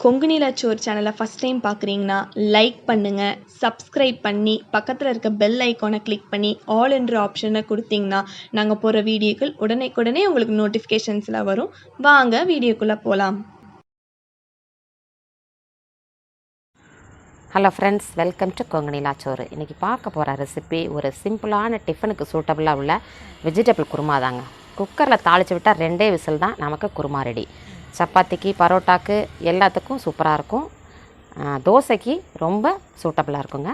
கொங்கு நிலா சோறு சேனலை first time பார்க்குறீங்கன்னா லைக் பண்ணுங்கள், சப்ஸ்கிரைப் பண்ணி பக்கத்தில் இருக்க பெல் ஐக்கானை கிளிக் பண்ணி ஆல் என்ற ஆப்ஷனை கொடுத்தீங்கன்னா நாங்கள் போகிற வீடியோக்கள் உடனே உங்களுக்கு நோட்டிஃபிகேஷன்ஸில் வரும். வாங்க வீடியோக்குள்ளே போகலாம். Hello friends, welcome to Kongu Nila Soru. இன்றைக்கி பார்க்க போகிற ரெசிபி ஒரு சிம்பிளான டிஃபனுக்கு சூட்டபுளாக உள்ள வெஜிடபிள் குருமா தாங்க. குக்கரில் தாளித்து விட்டால் 2 விசில் தான் நமக்கு குருமா ரெடி. சப்பாத்திக்கு, பரோட்டாக்கு எல்லாத்துக்கும் சூப்பராக இருக்கும். தோசைக்கு ரொம்ப சூட்டபுளாக இருக்குங்க.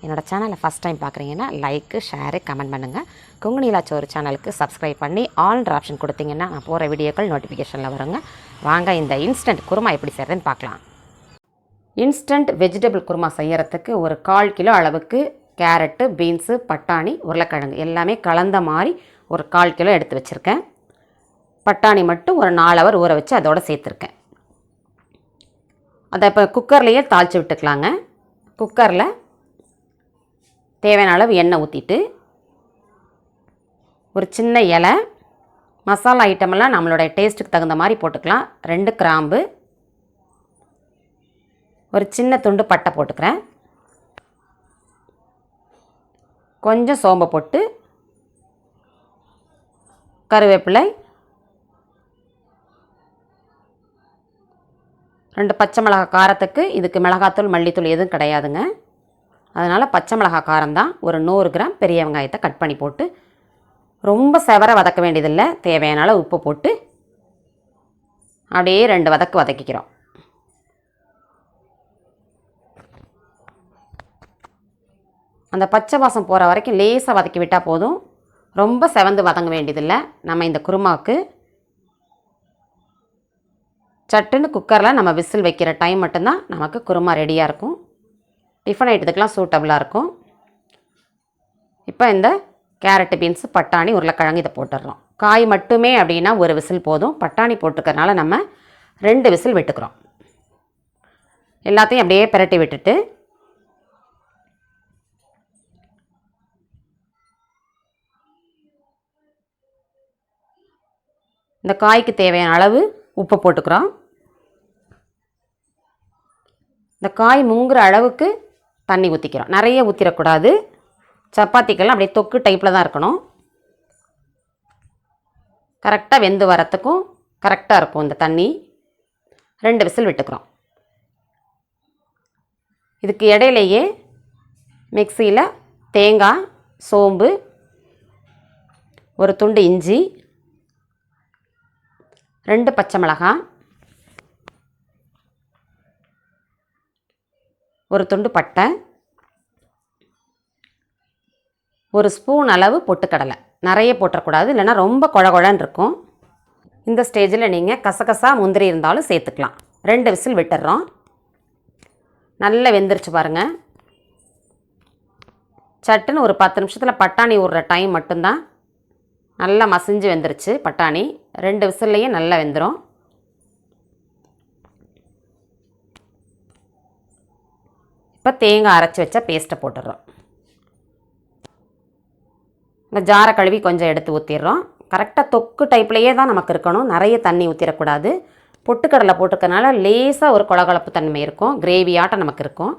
என்னோடய சேனலை ஃபஸ்ட் டைம் பார்க்குறீங்கன்னா லைக்கு, ஷேரு, கமெண்ட் பண்ணுங்கள். கொங்கு நிலா சோறு சேனலுக்கு சப்ஸ்கிரைப் பண்ணி ஆல்ன்ற ஆப்ஷன் கொடுத்தீங்கன்னா நான் போகிற வீடியோக்கள் நோட்டிஃபிகேஷனில் வருங்க. வாங்க இந்த இன்ஸ்டன்ட் குருமா எப்படி செய்கிறதுன்னு பார்க்கலாம். இன்ஸ்டன்ட் வெஜிடபிள் குருமா செய்கிறதுக்கு ஒரு 1/4 கிலோ அளவுக்கு கேரட்டு, பீன்ஸு, பட்டாணி, உருளைக்கிழங்கு எல்லாமே கலந்த மாதிரி ஒரு 1/4 கிலோ எடுத்து வச்சுருக்கேன். பட்டாணி மட்டும் ஒரு 4 ஹவர் ஊற வச்சு அதோடு சேர்த்துருக்கேன். அதை இப்போ குக்கர்லேயே தாளித்து விட்டுக்கலாங்க. குக்கரில் தேவையான அளவு எண்ணெய் ஊற்றிட்டு ஒரு சின்ன இலை, மசாலா ஐட்டமெல்லாம் நம்மளுடைய டேஸ்ட்டுக்கு தகுந்த மாதிரி போட்டுக்கலாம். 2 கிராம்பு, ஒரு சின்ன துண்டு பட்டை போட்டுக்கிறேன். கொஞ்சம் சோம்பை போட்டு, கருவேப்பிலை, 2 பச்சை மிளகாய் காரத்துக்கு. இதுக்கு மிளகாத்தூள், மல்லித்தூள் எதுவும் கிடையாதுங்க. அதனால் பச்சை மிளகாய் காரம்தான். ஒரு 100 கிராம் பெரிய வெங்காயத்தை கட் பண்ணி போட்டு, ரொம்ப செவர வதக்க வேண்டியதில்லை. தேவையான அளவு உப்பு போட்டு அப்படியே 2 வதக்கு வதக்கிக்கிறோம். அந்த பச்சை வாசம் போகிற வரைக்கும் லேசாக வதக்கி விட்டால் போதும். ரொம்ப செவந்து வதங்க வேண்டியதில்லை. நம்ம இந்த குருமாவுக்கு சட்டுன்னு குக்கரில் நம்ம விசில் வைக்கிற டைம் மட்டும்தான் நமக்கு குருமா ரெடியாக இருக்கும். டிஃபன் ஐட்டத்துக்கெலாம் சூட்டபுளாக இருக்கும். இப்போ இந்த கேரட்டு, பீன்ஸு, பட்டாணி, உருளைக்கிழங்கு இதை போட்டுடுறோம். காய் மட்டுமே அப்படின்னா ஒரு விசில் போதும். பட்டாணி போட்டுக்கிறதுனால நம்ம 2 விசில் விட்டுக்கிறோம். எல்லாத்தையும் அப்படியே பிரட்டி விட்டுட்டு இந்த காய்க்கு தேவையான அளவு உப்பு போட்டுக்கிறோம். இந்த காய் முங்குற அளவுக்கு தண்ணி ஊற்றிக்கிறோம். நிறைய ஊற்றிடக்கூடாது. சப்பாத்திக்கெல்லாம் அப்படியே தொக்கு டைப்பில் தான் இருக்கணும். கரெக்டாக வெந்து வரத்துக்கும் கரெக்டாக இருக்கும் இந்த தண்ணி. 2 விசில் விட்டுக்கிறோம். இதுக்கு இடையிலேயே மிக்சியில் தேங்காய், சோம்பு, ஒரு துண்டு இஞ்சி, 2 பச்சை மிளகாய், ஒரு துண்டு பட்டை, ஒரு ஸ்பூன் அளவு பொட்டுக்கடலை. நிறைய போட்டக்கூடாது, இல்லைன்னா ரொம்ப குழகுழன்னு இருக்கும். இந்த ஸ்டேஜில் நீங்கள் கசகசா, முந்திரி இருந்தாலும் சேர்த்துக்கலாம். 2 விசில் விட்டுடுறோம். நல்லா வெந்துருச்சு பாருங்கள். சட்டுன்னு ஒரு 10 நிமிஷத்தில் பட்டாணி ஊறுற டைம் மட்டும்தான். நல்லா மசிஞ்சு வெந்துருச்சு பட்டாணி. 2 விசில்லையே நல்லா வெந்துடும். இப்போ தேங்காய் அரைச்சி வச்ச பேஸ்ட்டை போட்டுடுறோம். இந்த ஜாரை கழுவி கொஞ்சம் எடுத்து ஊற்றிடுறோம். கரெக்டாக தொக்கு டைப்லேயே தான் நமக்கு இருக்கணும். நிறைய தண்ணி ஊற்றிடக்கூடாது. பொட்டுக்கடலை போட்டுக்கிறதுனால லேசாக ஒரு கொழகொழப்பு தன்மை இருக்கும். கிரேவி ஆட்டம் நமக்கு இருக்கும்.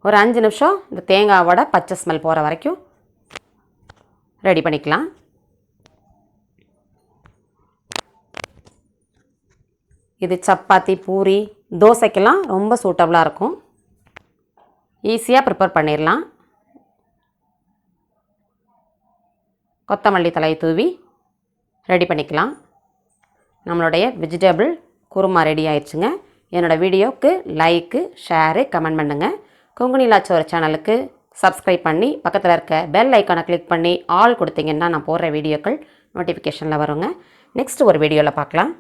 ஒரு 5 நிமிஷம் இந்த தேங்காவோட பச்சை ஸ்மெல் போகிற வரைக்கும் ரெடி பண்ணிக்கலாம். இது சப்பாத்தி, பூரி, தோசைக்கெல்லாம் ரொம்ப சூட்டபுளாக இருக்கும். ஈஸியாக ப்ரிப்பேர் பண்ணிடலாம். கொத்தமல்லி தழையை தூவி ரெடி பண்ணிக்கலாம். நம்மளுடைய வெஜிடபிள் குருமா ரெடி ஆயிடுச்சுங்க. என்னோடய வீடியோவுக்கு லைக்கு, ஷேரு, கமெண்ட் பண்ணுங்கள். கொங்கு நிலா சோறு சேனலுக்கு சப்ஸ்கிரைப் பண்ணி பக்கத்தில் இருக்க பெல் ஐக்கானை கிளிக் பண்ணி ஆல் கொடுத்தீங்கன்னா நான் போடுற வீடியோக்கள் நோட்டிஃபிகேஷனில் வருங்க. நெக்ஸ்ட் ஒரு வீடியோவில் பார்க்கலாம்.